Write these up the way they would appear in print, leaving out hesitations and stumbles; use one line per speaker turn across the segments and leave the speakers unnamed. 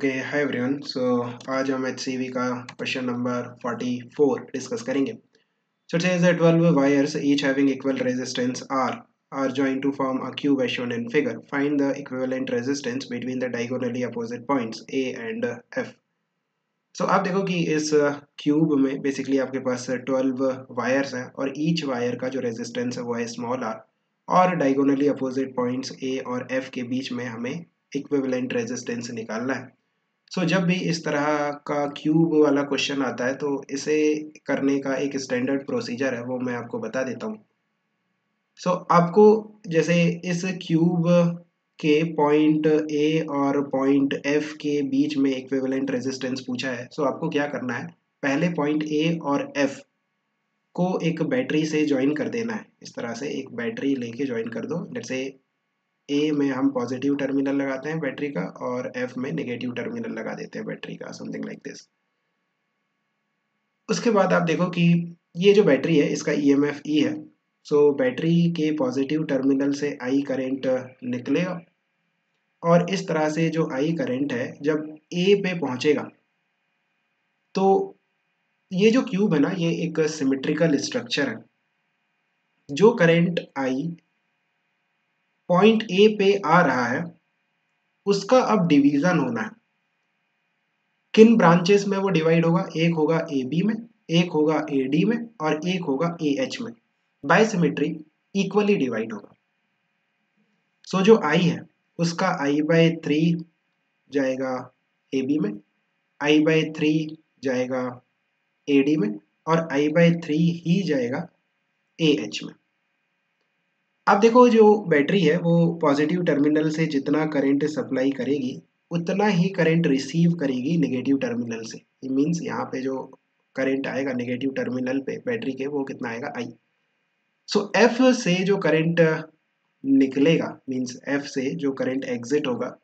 Okay hi everyone. सो आज हम HCV का क्वेश्चन नंबर 44 डिस्कस करेंगे। So it says that 12 wires each having equal resistance R are joined to form a cube as shown in figure. Find the equivalent resistance between the diagonally opposite points A and F. सो आप देखो कि इस cube में basically आपके पास 12 wires हैं और each wire का जो रेजिस्टेंस है वो है स्मॉल आर और डायगोनली अपोजिट पॉइंट्स ए और एफ के बीच में हमें इक्विवेलेंट रेजिस्टेंस निकालना है। सो जब भी इस तरह का क्यूब वाला क्वेश्चन आता है तो इसे करने का एक स्टैंडर्ड प्रोसीजर है, वो मैं आपको बता देता हूँ। सो आपको जैसे इस क्यूब के पॉइंट ए और पॉइंट एफ के बीच में इक्विवेलेंट रेजिस्टेंस पूछा है। सो आपको क्या करना है, पहले पॉइंट ए और एफ को एक बैटरी से ज्वाइन कर देना है। इस तरह से एक बैटरी लेके ज्वाइन कर दो। जैसे ए में हम पॉजिटिव टर्मिनल लगाते हैं बैटरी का और एफ में नेगेटिव टर्मिनल लगा देते हैं बैटरी का, समथिंग लाइक दिस। उसके बाद आप देखो कि ये जो बैटरी है इसका EMF E है। सो बैटरी के पॉजिटिव टर्मिनल से I करंट निकलेगा और इस तरह से जो I करंट है जब A पे पहुंचेगा तो ये जो क्यूब है ना, ये एक सिमेट्रिकल स्ट्रक्चर है। जो करंट I पॉइंट ए पे आ रहा है उसका अब डिवीजन होना है। किन ब्रांचेस में वो डिवाइड होगा, एक होगा AB में, एक होगा AD में और एक होगा AH में। बाय सिमेट्री इक्वली डिवाइड होगा। सो जो I है उसका I/3 जाएगा AB में, I/3 जाएगा AD में और I/3 ही जाएगा AH में। अब देखो जो बैटरी है वो पॉजिटिव टर्मिनल से जितना करंट सप्लाई करेगी उतना ही करंट रिसीव करेगी नेगेटिव टर्मिनल से। ये मीन्स यहाँ पे जो करंट आएगा नेगेटिव टर्मिनल पे बैटरी के वो कितना आएगा, I। सो F से जो करंट निकलेगा मीन्स F से जो करंट एग्जिट होगा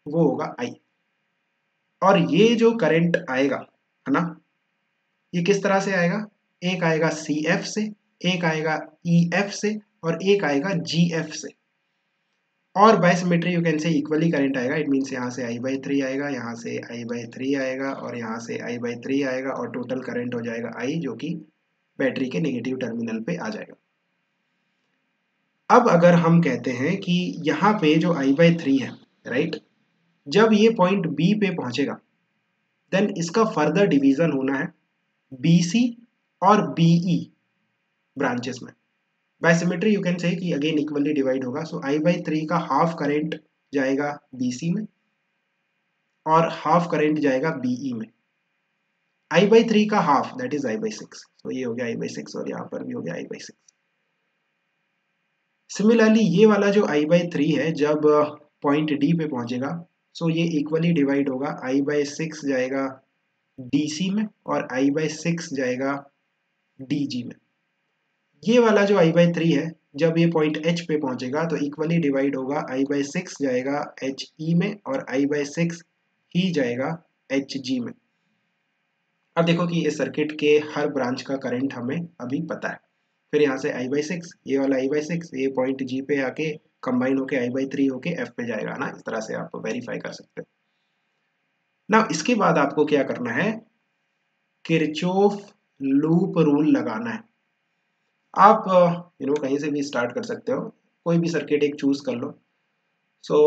वो होगा I। और ये जो करंट आएगा है ना, ये किस तरह से आएगा, एक आएगा CF से, एक आएगा EF से और एक आएगा GF से। और by symmetry you can say equally current आएगा। इट मीन्स यहाँ से I/3 आएगा, यहाँ से I/3 आएगा और यहाँ से I/3 आएगा और टोटल करंट हो जाएगा I, जो कि बैटरी के नेगेटिव टर्मिनल पे आ जाएगा। अब अगर हम कहते हैं कि यहाँ पे जो I/3 है राइट, जब ये पॉइंट B पे पहुंचेगा देन इसका फर्दर डिवीजन होना है BC और BE ब्रांचेस में। By symmetry you can say कि अगेन इक्वली डिवाइड होगा। सो I/3 का हाफ करंट जाएगा BC में और हाफ करंट जाएगा BE में। I/3 का हाफ दैट इज I/6। तो ये हो गया I/6 और यहाँ पर भी हो गया I/6। सिमिलरली ये वाला जो I/3 है जब पॉइंट D पे पहुंचेगा सो ये इक्वली डिवाइड होगा। I/6 जाएगा DC में और I/6 जाएगा DG में। ये वाला जो I/3 है जब ये पॉइंट H पे पहुंचेगा तो इक्वली डिवाइड होगा। I/6 जाएगा HE में और I/6 ही जाएगा HG में। अब देखो कि इस सर्किट के हर ब्रांच का करंट हमें अभी पता है। फिर यहाँ से I/6, ये वाला I/6 ये पॉइंट G पे आके कंबाइन होके I/3 होके F पे जाएगा ना। इस तरह से आप वेरीफाई कर सकते हो ना। इसके बाद आपको क्या करना है, किरचॉफ लूप रूल लगाना है। आप कहीं से भी स्टार्ट कर सकते हो, कोई भी सर्किट एक चूज कर लो। सो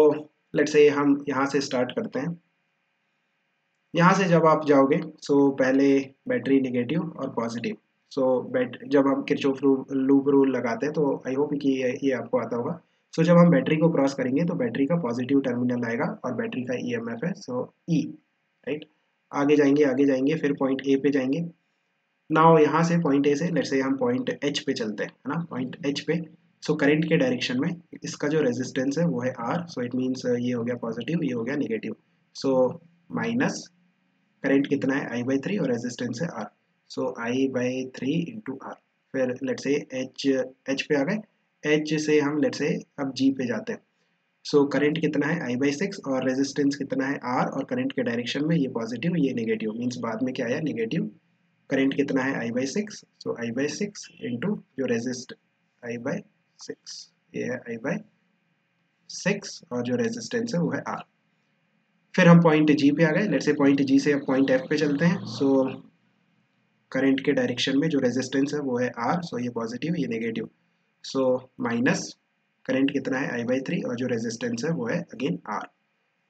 लेट्स से हम यहाँ से स्टार्ट करते हैं। यहाँ से जब आप जाओगे सो पहले बैटरी नेगेटिव और पॉजिटिव। सो जब हम किरचॉफ लूप रूल लगाते हैं तो आई होप कि ये आपको आता होगा। सो जब हम बैटरी को क्रॉस करेंगे तो बैटरी का पॉजिटिव टर्मिनल आएगा और बैटरी का EMF है सो E, राइट। आगे जाएंगे आगे जाएंगे फिर पॉइंट A पे जाएंगे। नाउ यहाँ से पॉइंट A से लेट्स से हम पॉइंट H पे चलते हैं, है ना। पॉइंट H पे सो करंट के डायरेक्शन में इसका जो रेजिस्टेंस है वो है R। सो इट मीन्स ये हो गया पॉजिटिव, ये हो गया नेगेटिव। सो माइनस करंट कितना है I/3 और रेजिस्टेंस है R। सो I/3 इंटू R। फिर लेट्स से H पे आ गए, H से हम लेट्स से अब G पे जाते हैं। सो करंट कितना है I/6 और रेजिस्टेंस कितना है R और करंट के डायरेक्शन में ये पॉजिटिव ये नेगेटिव, मीन्स बाद में क्या आया नेगेटिव। करंट कितना है I/6, सो I/6 इंटू जो रेजिस्ट I/6, ये है I/6 और जो रेजिस्टेंस है वो है R। फिर हम पॉइंट जी पे आ गए। लेट्स से पॉइंट जी से अब पॉइंट एफ पे चलते हैं। सो करंट के डायरेक्शन में जो रेजिस्टेंस है वो है आर, सो ये पॉजिटिव ये नेगेटिव, सो माइनस करंट कितना है I/3 और जो रेजिस्टेंस है वो है अगेन आर।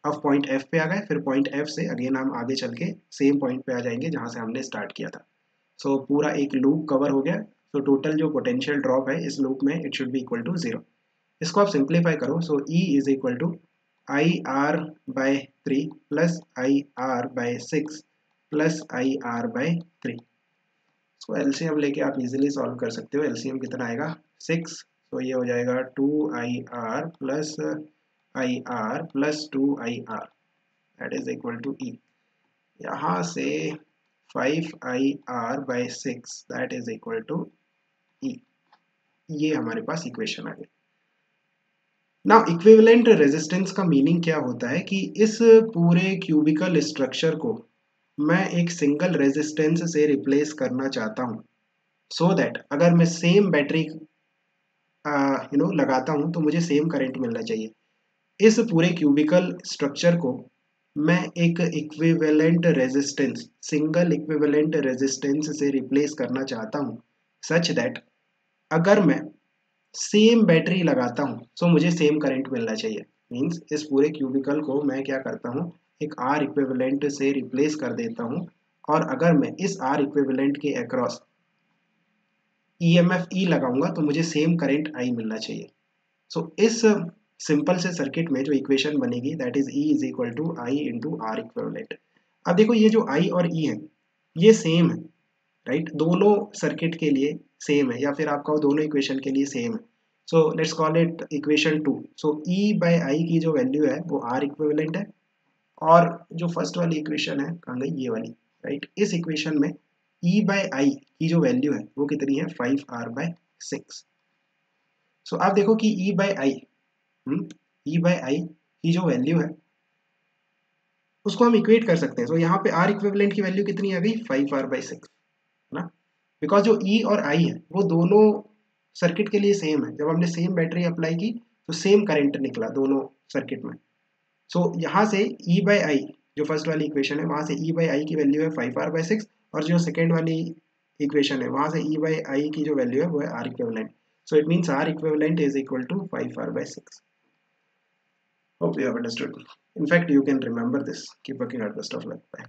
अब पॉइंट एफ पे आ गए, फिर पॉइंट एफ से अगेन हम आगे चल के सेम पॉइंट पे आ जाएंगे जहाँ से हमने स्टार्ट किया था। सो पूरा एक लूप कवर हो गया। सो टोटल जो पोटेंशियल ड्रॉप है इस लूप में it should be equal to 0। इसको आप सिंप्लीफाई करो, so E is equal to IR/3 plus IR/6 plus IR/3। So LCM लेके आप इजीली सॉल्व कर सकते हो। एलसीएम कितना आएगा 6, तो ये हो जाएगा 2IR plus IR plus 2IR that is equal to E। यहाँ से 5IR/6 that is equal to E। ये हमारे पास इक्वेशन आ गई। नाउ इक्विवेलेंट रेजिस्टेंस का मीनिंग क्या होता है कि इस पूरे क्यूबिकल स्ट्रक्चर को मैं एक सिंगल रेजिस्टेंस से रिप्लेस करना चाहता हूँ, सो दैट अगर मैं सेम बैटरी लगाता हूँ तो मुझे सेम करंट मिलना चाहिए। इस पूरे क्यूबिकल स्ट्रक्चर को मैं एक equivalent resistance, single equivalent resistance से रिप्लेस करना चाहता हूँ, सच दैट अगर मैं सेम बैटरी लगाता हूँ तो मुझे सेम करंट मिलना चाहिए। मीन्स इस पूरे क्यूबिकल को मैं क्या करता हूँ, एक आर इक्विवेलेंट से रिप्लेस कर देता हूँ, और अगर मैं इस आर इक्विवेलेंट के अक्रॉस EMF E लगाऊंगा तो मुझे सेम करंट I मिलना चाहिए। सो इस सिंपल से सर्किट में जो इक्वेशन बनेगी that is E is equal to I into R equivalent. अब देखो ये जो I और E है ये सेम है, राइट, दोनों सर्किट के लिए सेम है, या फिर आप कहो दोनों इक्वेशन के लिए सेम है। So let's call it equation 2। So E/I की जो वैल्यू है वो आर इक्विवेलेंट है, और जो फर्स्ट वाली इक्वेशन है कहाँ गई, ये वाली, राइट, इस इक्वेशन में E/I की जो वैल्यू है वो कितनी है 5R/6। सो आप देखो कि E/I की जो वैल्यू है उसको हम इक्वेट कर सकते हैं। सो यहाँ पे R इक्विवेलेंट की वैल्यू कितनी आ गई 5R/6, है ना, बिकॉज जो E और I है वो दोनों सर्किट के लिए सेम है। जब हमने सेम बैटरी अप्लाई की तो सेम करंट निकला दोनों सर्किट में। सो यहाँ से E/I जो फर्स्ट वाली इक्वेशन है वहाँ से E/I की वैल्यू है 5R/6, और जो सेकेंड वाली इक्वेशन है वहाँ से E/I की जो वैल्यू है वो है R equivalent. So it means R equivalent is equal to 5R/6। Hope you have understood. In fact, you can remember this. Keep working hard. Best of luck. Bye.